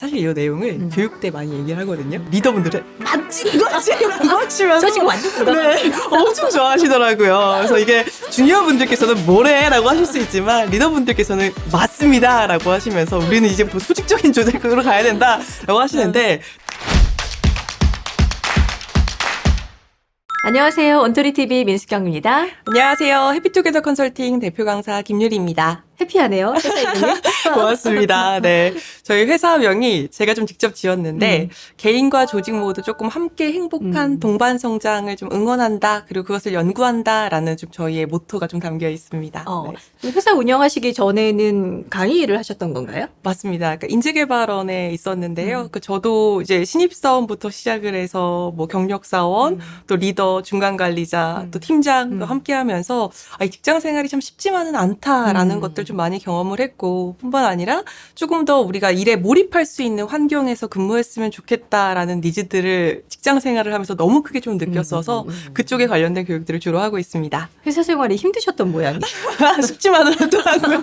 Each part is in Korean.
사실 이 내용을 교육 때 많이 얘기를 하거든요. 리더분들은 맞지 이거지 라고 하시면서 저 지금 완전 공감. 네, 엄청 좋아하시더라고요. 그래서 이게 주니어 분들께서는 뭐래 라고 하실 수 있지만 리더분들께서는 맞습니다 라고 하시면서 우리는 이제 뭐 수직적인 조직으로 가야 된다 라고 하시는데 안녕하세요. 온토리TV 민수경입니다. 안녕하세요. 해피투게더 컨설팅 대표 강사 김유리입니다. 해피하네요. 회사 이름이. 고맙습니다. 네. 저희 회사명이 제가 좀 직접 지었는데, 개인과 조직 모두 조금 함께 행복한 동반 성장을 좀 응원한다, 그리고 그것을 연구한다, 라는 좀 저희의 모토가 좀 담겨 있습니다. 네. 회사 운영하시기 전에는 강의를 하셨던 건가요? 맞습니다. 그러니까 인재개발원에 있었는데요. 저도 이제 신입사원부터 시작을 해서 뭐 경력사원, 또 리더, 중간관리자, 또 팀장도 함께 하면서, 이 직장 생활이 참 쉽지만은 않다라는 것들 좀 많이 경험을 했고, 뿐만 아니라 조금 더 우리가 일에 몰입할 수 있는 환경에서 근무했으면 좋겠다라는 니즈들을 직장 생활을 하면서 너무 크게 좀 느꼈어서 그쪽에 관련된 교육들을 주로 하고 있습니다. 회사 생활이 힘드셨던 모양이에요. 쉽지만은 않더라고요.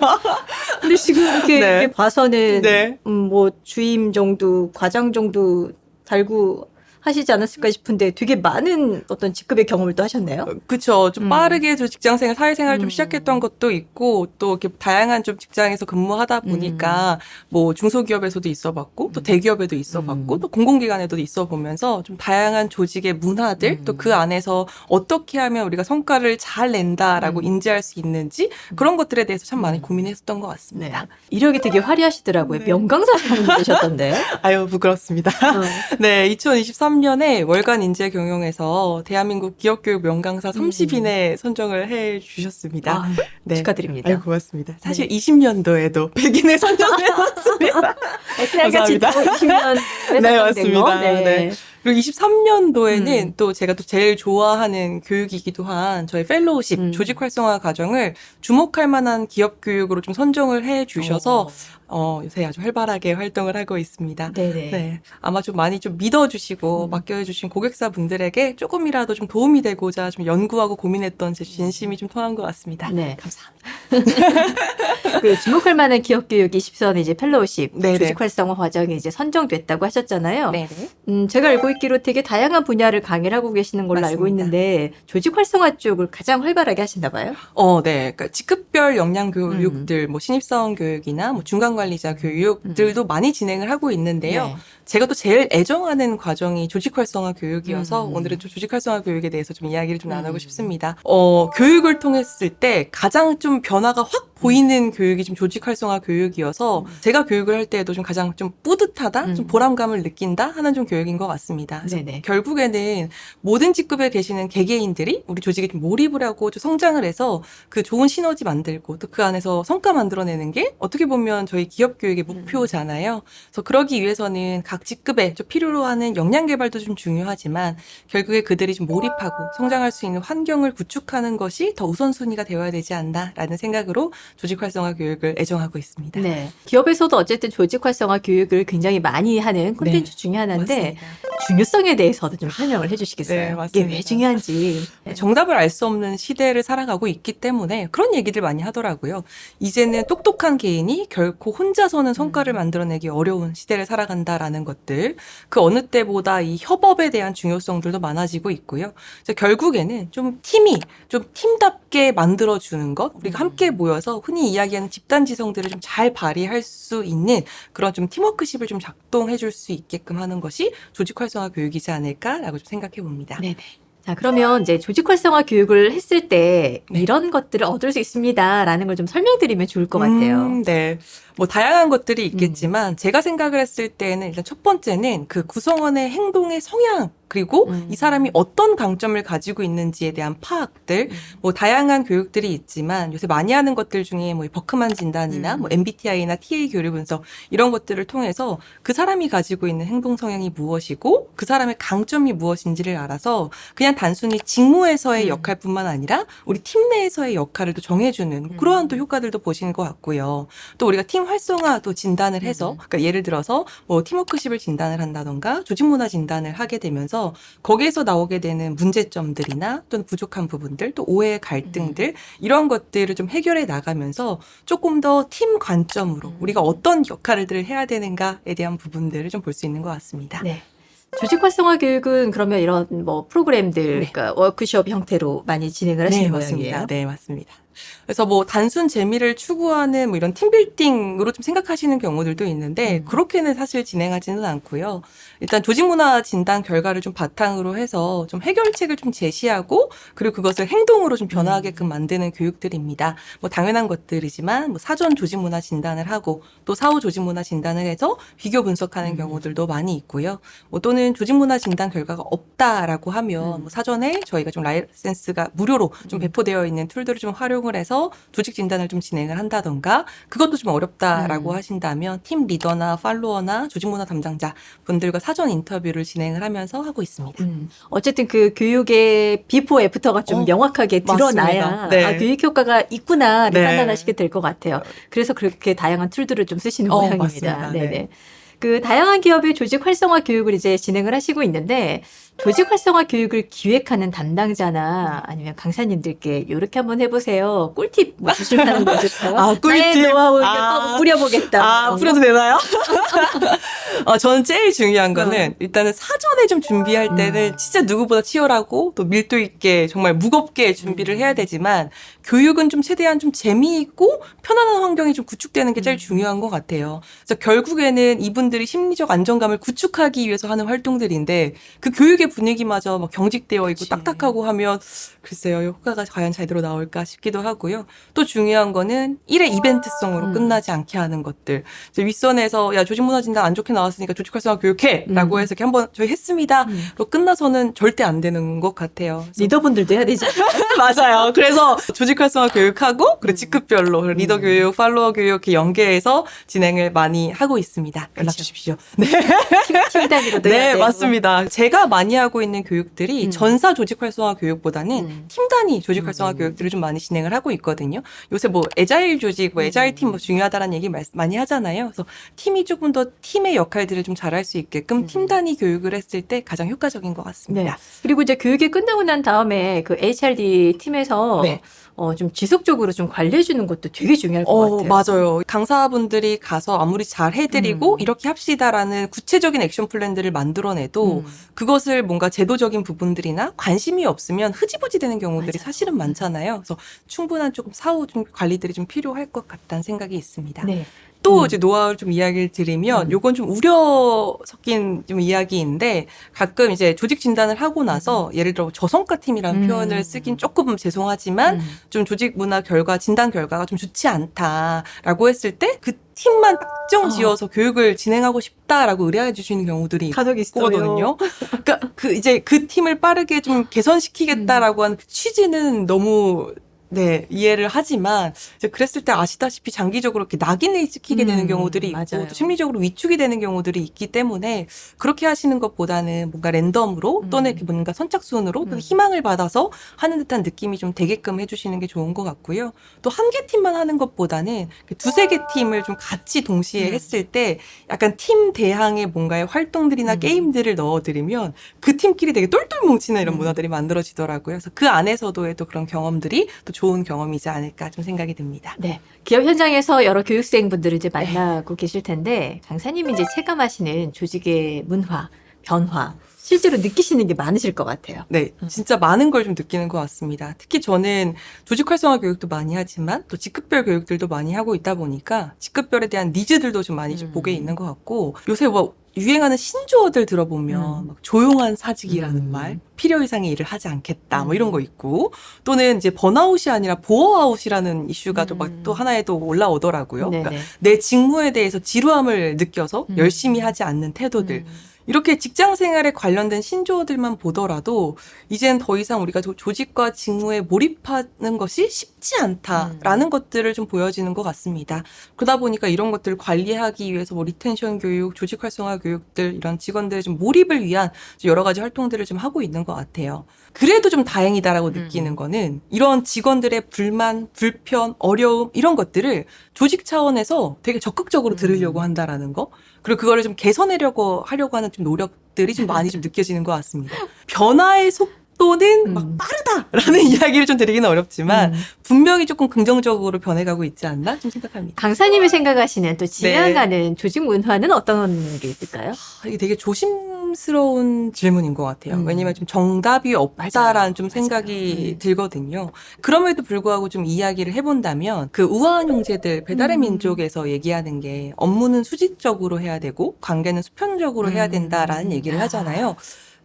근데 지금 이렇게, 네. 이렇게 봐서는 네. 뭐 주임 정도, 과장 정도 달고 하시지 않았을까 싶은데 되게 많은 어떤 직급의 경험을 또 하셨네요. 그쵸. 좀 빠르게 좀 직장생활, 사회생활 좀 시작했던 것도 있고, 또 이렇게 다양한 좀 직장에서 근무하다 보니까, 뭐 중소기업에서도 있어 봤고, 또 대기업에도 있어 봤고, 또 공공기관에도 있어 보면서 좀 다양한 조직의 문화들, 또 그 안에서 어떻게 하면 우리가 성과를 잘 낸다라고 인지할 수 있는지, 그런 것들에 대해서 참 많이 고민했었던 것 같습니다. 네. 이력이 되게 화려하시더라고요. 네. 명강사님 되셨던데요. 아유, 부끄럽습니다. 네, 2023년에 월간 인재 경영에서 대한민국 기업교육 명강사 30인에 선정을 해 주셨습니다. 아, 축하드립니다. 아유, 고맙습니다. 사실 20년도에도 100인에 선정을 해봤습니다. 감사합니다. 20년 네, 맞습니다. 네. 네. 그리고 23년도에는 또 제가 또 제일 좋아하는 교육이기도 한 저희 펠로우십 조직 활성화 과정을 주목할 만한 기업 교육으로 좀 선정을 해 주셔서 요새 아주 활발하게 활동을 하고 있습니다. 네네. 네. 아마 좀 많이 좀 믿어주시고 맡겨주신 고객사분들에게 조금이라도 좀 도움이 되고자 좀 연구하고 고민했던 제 진심이 좀 통한 것 같습니다. 네. 감사합니다. 그 주목할 만한 기업 교육 20선 이제 펠로우십 네네. 조직 활성화 과정이 이제 선정됐다고 하셨잖아요. 네네. 제가 알고 있기로 되게 다양한 분야를 강의를 하고 계시는 걸로 알고 맞습니다. 있는데 조직 활성화 쪽을 가장 활발하게 하신다 봐요. 네. 그러니까 직급별 역량 교육들, 뭐 신입사원 교육이나 뭐 중간관리자 교육들도 많이 진행을 하고 있는데요. 네. 제가 또 제일 애정하는 과정이 조직 활성화 교육이어서 오늘은 좀 조직 활성화 교육에 대해서 좀 이야기를 좀 나누고 싶습니다. 교육을 통했을 때 가장 좀 변화가 확 보이는 교육이 좀 조직 활성화 교육이어서 제가 교육을 할 때에도 좀 가장 좀 뿌듯하다, 좀 보람감을 느낀다 하는 좀 교육인 것 같습니다. 그래서 네네. 결국에는 모든 직급에 계시는 개개인들이 우리 조직에 좀 몰입을 하고 좀 성장을 해서 그 좋은 시너지 만들고 또 그 안에서 성과 만들어내는 게 어떻게 보면 저희 기업 교육의 목표잖아요. 그래서 그러기 위해서는 각 직급에 좀 필요로 하는 역량 개발도 좀 중요하지만 결국에 그들이 좀 몰입하고 성장할 수 있는 환경을 구축하는 것이 더 우선순위가 되어야 되지 않나라는 생각으로 조직 활성화 교육을 애정하고 있습니다. 네. 기업에서도 어쨌든 조직 활성화 교육을 굉장히 많이 하는 콘텐츠 네. 중에 하나인데 맞습니다. 중요성에 대해서도 좀 설명을 해주시겠어요? 네, 이게 맞습니다. 왜 중요한지. 정답을 알 수 없는 시대를 살아가고 있기 때문에 그런 얘기들 많이 하더라고요. 이제는 똑똑한 개인이 결코 혼자서는 성과를 만들어내기 어려운 시대를 살아간다라는 것들. 그 어느 때보다 이 협업에 대한 중요성들도 많아지고 있고요. 그래서 결국에는 좀 팀이 좀 팀답게 만들어주는 것, 우리가 함께 모여서 흔히 이야기하는 집단 지성들을 좀 잘 발휘할 수 있는 그런 좀 팀워크십을 좀 작동해 줄 수 있게끔 하는 것이 조직 활성화 교육이지 않을까라고 좀 생각해 봅니다. 네네. 자, 그러면 이제 조직 활성화 교육을 했을 때 네. 이런 것들을 얻을 수 있습니다라는 걸 좀 설명드리면 좋을 것 같아요. 네. 뭐 다양한 것들이 있겠지만 제가 생각을 했을 때는 일단 첫 번째는 그 구성원의 행동의 성향 그리고 이 사람이 어떤 강점을 가지고 있는지에 대한 파악들, 뭐 다양한 교육들이 있지만 요새 많이 하는 것들 중에 뭐 버크만 진단이나 뭐 MBTI나 TA 교류 분석 이런 것들을 통해서 그 사람이 가지고 있는 행동 성향이 무엇이고 그 사람의 강점이 무엇인지를 알아서 그냥 단순히 직무에서의 역할뿐만 아니라 우리 팀 내에서의 역할을 또 정해주는 그러한 또 효과들도 보시는 것 같고요. 또 우리가 팀 활성화도 진단을 해서, 그러니까 예를 들어서 뭐 팀워크십을 진단을 한다던가 조직문화 진단을 하게 되면서 거기에서 나오게 되는 문제점들이나 또는 부족한 부분들, 또 오해, 갈등들 이런 것들을 좀 해결해 나가면서 조금 더 팀 관점으로 우리가 어떤 역할들을 해야 되는가에 대한 부분들을 좀 볼 수 있는 것 같습니다. 네. 조직 활성화 교육은 그러면 이런 뭐 프로그램들, 네. 그러니까 워크숍 형태로 많이 진행을 하시는 네, 모양이에요. 맞습니다. 네, 맞습니다. 그래서 뭐 단순 재미를 추구하는 뭐 이런 팀빌딩으로 좀 생각하시는 경우들도 있는데 그렇게는 사실 진행하지는 않고요. 일단 조직문화 진단 결과를 좀 바탕으로 해서 좀 해결책을 좀 제시하고 그리고 그것을 행동으로 좀 변화하게끔 만드는 교육들입니다. 뭐 당연한 것들이지만 뭐 사전 조직문화 진단을 하고 또 사후 조직문화 진단을 해서 비교 분석하는 경우들도 많이 있고요. 뭐 또는 조직문화 진단 결과가 없다라고 하면 뭐 사전에 저희가 좀 라이센스가 무료로 좀 배포되어 있는 툴들을 좀 활용을 해서 조직 진단을 좀 진행을 한다던가 그것도 좀 어렵다라고 하신다면 팀 리더나 팔로워나 조직문화 담당자 분들과 사전 인터뷰를 진행을 하면서 하고 있습니다. 어쨌든 그 교육의 비포 애프터가 좀 명확하게 드러나야 맞습니다. 네. 아, 교육 효과가 있구나를 네. 판단하시게 될 것 같아요. 그래서 그렇게 다양한 툴들을 좀 쓰시는 모양입니다. 맞습니다. 네네. 네. 그 다양한 기업의 조직 활성화 교육을 이제 진행을 하시고 있는데 조직 활성화 교육을 기획하는 담당자나 아니면 강사님들께 이렇게 한번 해보세요. 꿀팁 뭐 주실까는 거 있을까요? 아, 꿀팁. 나의 노하우 뿌려보겠다. 아, 뿌려도 되나요? 저는 제일 중요한 거는 일단은 사전에 좀 준비할 때는 진짜 누구보다 치열하고 또 밀도 있게 정말 무겁게 준비를 해야 되지만 교육은 좀 최대한 좀 재미있고 편안한 환경이 좀 구축되는 게 제일 중요한 것 같아요. 그래서 결국에는 이분들이 심리적 안정감을 구축하기 위해서 하는 활동들인데 그 교육의 분위기마저 막 경직되어 있고 그치. 딱딱하고 하면 글쎄요, 효과가 과연 제대로 나올까 싶기도 하고요. 또 중요한 거는 일의 이벤트성으로 끝나지 않게 하는 것들. 이제 윗선에서 야 조직문화 진단 안 좋게 나왔으니까 조직 활성화 교육해라고 해서 이렇게 한번 저희 했습니다로 끝나서는 절대 안 되는 것 같아요. 그래서 리더분들도 해야 되지. 맞아요. 그래서 조직 활성화 교육하고 그리고 직급별로 리더 교육, 팔로워 교육 이렇게 연계해서 진행을 많이 하고 있습니다. 연락 주십시오. 네. 팀 단위로도 해야 네, 되고. 맞습니다. 제가 많이 하고 있는 교육들이 전사 조직 활성화 교육보다는 팀 단위 조직 활성화 교육들을 좀 많이 진행을 하고 있거든요. 요새 뭐 애자일 조직, 뭐 애자일 팀 뭐 중요하다라는 얘기 많이 하잖아요. 그래서 팀이 조금 더 팀의 역할들을 좀 잘할 수 있게끔 팀 단위 교육을 했을 때 가장 효과적인 것 네. 같습니다. 그리고 이제 교육이 끝나고 난 다음에 그 HRD 팀에서 네. 좀 지속적으로 좀 관리해 주는 것도 되게 중요할 것 같아요. 맞아요. 강사분들이 가서 아무리 잘 해드리고 이렇게 합시다라는 구체적인 액션 플랜들을 만들어내도 그것을 뭔가 제도적인 부분들이나 관심이 없으면 흐지부지 되는 경우들이 맞아요. 사실은 많잖아요. 그래서 충분한 조금 사후 좀 관리들이 좀 필요할 것 같다는 생각이 있습니다. 네. 또 이제 노하우를 좀 이야기를 드리면 요건 좀 우려 섞인 좀 이야기인데 가끔 이제 조직 진단을 하고 나서 예를 들어 저성과 팀이라는 표현을 쓰긴 조금 죄송하지만 좀 조직 문화 결과 진단 결과가 좀 좋지 않다라고 했을 때 그 팀만 딱정 지어서 교육을 진행하고 싶다라고 의뢰해 주시는 경우들이 간혹 있어요. 있거든요. 그러니까 그 이제 그 팀을 빠르게 좀 개선시키겠다라고 하는 그 취지는 너무 네, 이해를 하지만, 이제 그랬을 때 아시다시피 장기적으로 이렇게 낙인을 찍히게 되는 경우들이 있고, 맞아요. 또 심리적으로 위축이 되는 경우들이 있기 때문에, 그렇게 하시는 것보다는 뭔가 랜덤으로, 또는 이렇게 뭔가 선착순으로, 또는 희망을 받아서 하는 듯한 느낌이 좀 되게끔 해주시는 게 좋은 것 같고요. 또 한 개 팀만 하는 것보다는 두세 개 팀을 좀 같이 동시에 했을 때, 약간 팀 대항의 뭔가의 활동들이나 게임들을 넣어드리면, 그 팀끼리 되게 똘똘 뭉치는 이런 문화들이 만들어지더라고요. 그래서 그 안에서도의 또 그런 경험들이 또 좋은 경험이지 않을까 좀 생각이 듭니다. 네. 기업 현장에서 여러 교육생분들을 이제 만나고 계실 텐데, 강사님이 이제 체감하시는 조직의 문화, 변화, 실제로 느끼시는 게 많으실 것 같아요. 네, 진짜 많은 걸 좀 느끼는 것 같습니다. 특히 저는 조직 활성화 교육도 많이 하지만 또 직급별 교육들도 많이 하고 있다 보니까 직급별에 대한 니즈들도 좀 많이 좀 보게 있는 것 같고 요새 뭐 유행하는 신조어들 들어보면 막 조용한 사직이라는 말, 필요 이상의 일을 하지 않겠다, 뭐 이런 거 있고 또는 이제 번아웃이 아니라 보어아웃이라는 이슈가 또 하나에 또 올라오더라고요. 네네. 그러니까 내 직무에 대해서 지루함을 느껴서 열심히 하지 않는 태도들. 이렇게 직장 생활에 관련된 신조어들만 보더라도 이젠 더 이상 우리가 조직과 직무에 몰입하는 것이 쉽지 않다라는 것들을 좀 보여지는 것 같습니다. 그러다 보니까 이런 것들을 관리하기 위해서 뭐 리텐션 교육, 조직 활성화 교육들 이런 직원들의 좀 몰입을 위한 여러 가지 활동들을 좀 하고 있는 것 것 같아요. 그래도 좀 다행이다라고 느끼는 거는 이런 직원들의 불만, 불편, 어려움 이런 것들을 조직 차원에서 되게 적극적으로 들으려고 한다라는 거. 그리고 그거를 좀 개선하려고 하는 좀 노력들이 좀 많이 좀 느껴지는 것 같습니다. 변화의 속도는 막 빠르다라는 이야기를 좀 드리기는 어렵지만 분명히 조금 긍정적으로 변해가고 있지 않나 좀 생각합니다. 강사님이 생각하시는 또 지향하는 조직 문화는 어떤 게 있을까요? 이게 되게 조심스러운 질문인 것 같아요. 왜냐면 좀 정답이 없다라는 좀 생각이 들거든요. 그럼에도 불구하고 좀 이야기를 해본다면 그 우아한 형제들 배달의 민족에서 얘기하는 게 업무는 수직적으로 해야 되고 관계는 수평적으로 해야 된다라는 얘기를 하잖아요.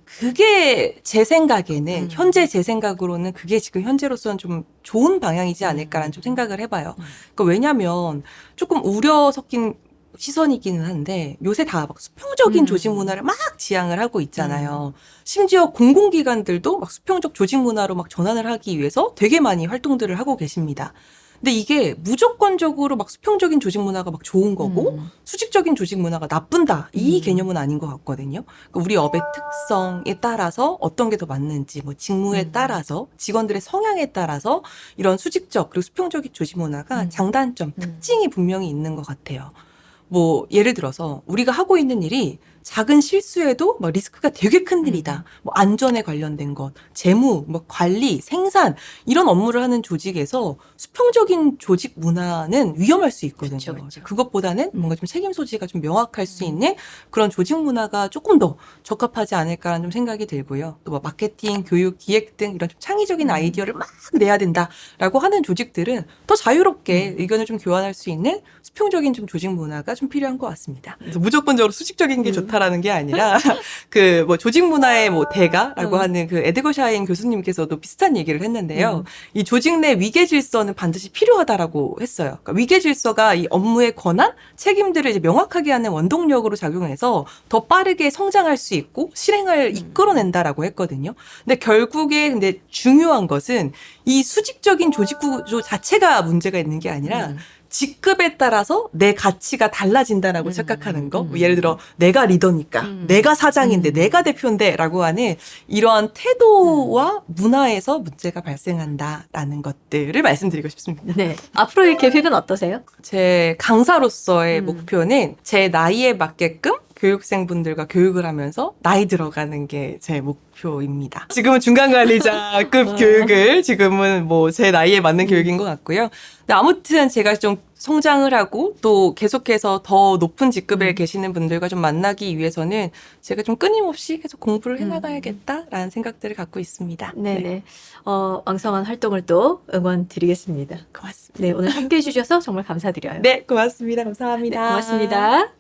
그게 제 생각에는 현재 제 생각으로는 그게 지금 현재로서는 좀 좋은 방향이지 않을까라는 좀 생각을 해봐요. 그러니까 왜냐면 조금 우려 섞인 시선이기는 한데 요새 다 막 수평적인 조직 문화를 막 지향을 하고 있잖아요. 심지어 공공기관들도 막 수평적 조직 문화로 막 전환을 하기 위해서 되게 많이 활동들을 하고 계십니다. 근데 이게 무조건적으로 막 수평적인 조직 문화가 막 좋은 거고 수직적인 조직 문화가 나쁜다 이 개념은 아닌 것 같거든요. 그러니까 우리 업의 특성에 따라서 어떤 게 더 맞는지 뭐 직무에 따라서 직원들의 성향에 따라서 이런 수직적 그리고 수평적인 조직 문화가 장단점, 특징이 분명히 있는 것 같아요. 뭐 예를 들어서 우리가 하고 있는 일이 작은 실수에도 막 리스크가 되게 큰 일이다. 뭐 안전에 관련된 것, 재무, 뭐 관리, 생산 이런 업무를 하는 조직에서 수평적인 조직 문화는 위험할 수 있거든요. 그쵸. 그것보다는 뭔가 좀 책임 소지가 좀 명확할 수 있는 그런 조직 문화가 조금 더 적합하지 않을까라는 좀 생각이 들고요. 또 뭐 마케팅, 교육, 기획 등 이런 좀 창의적인 아이디어를 막 내야 된다라고 하는 조직들은 더 자유롭게 의견을 좀 교환할 수 있는 수평적인 좀 조직 문화가 좀 필요한 것 같습니다. 그래서 무조건적으로 수직적인 게 좋다라는 게 아니라 그 뭐 조직 문화의 뭐 대가라고 하는 그 에드거 샤인 교수님께서도 비슷한 얘기를 했는데요. 이 조직 내 위계 질서는 반드시 필요하다라고 했어요. 그러니까 위계 질서가 이 업무의 권한, 책임들을 이제 명확하게 하는 원동력으로 작용해서 더 빠르게 성장할 수 있고 실행을 이끌어낸다라고 했거든요. 근데 결국에 근데 중요한 것은 이 수직적인 조직 구조 자체가 문제가 있는 게 아니라 직급에 따라서 내 가치가 달라진다라고 착각하는 거. 뭐 예를 들어 내가 리더니까, 내가 사장인데, 내가 대표인데 라고 하는 이러한 태도와 문화에서 문제가 발생한다라는 것들을 말씀드리고 싶습니다. 네. 앞으로의 계획은 어떠세요? 제 강사로서의 목표는 제 나이에 맞게끔 교육생분들과 교육을 하면서 나이 들어가는 게 제 목표입니다. 지금은 중간관리자급 교육을 지금은 뭐 제 나이에 맞는 교육인 것 같고요. 근데 아무튼 제가 좀 성장을 하고 또 계속해서 더 높은 직급에 계시는 분들과 좀 만나기 위해서는 제가 좀 끊임없이 계속 공부를 해나가야겠다라는 생각들을 갖고 있습니다. 네네. 왕성한 활동을 또 응원 드리겠습니다. 고맙습니다. 네, 오늘 함께 해주셔서 정말 감사드려요. 네, 고맙습니다. 감사합니다. 네, 고맙습니다.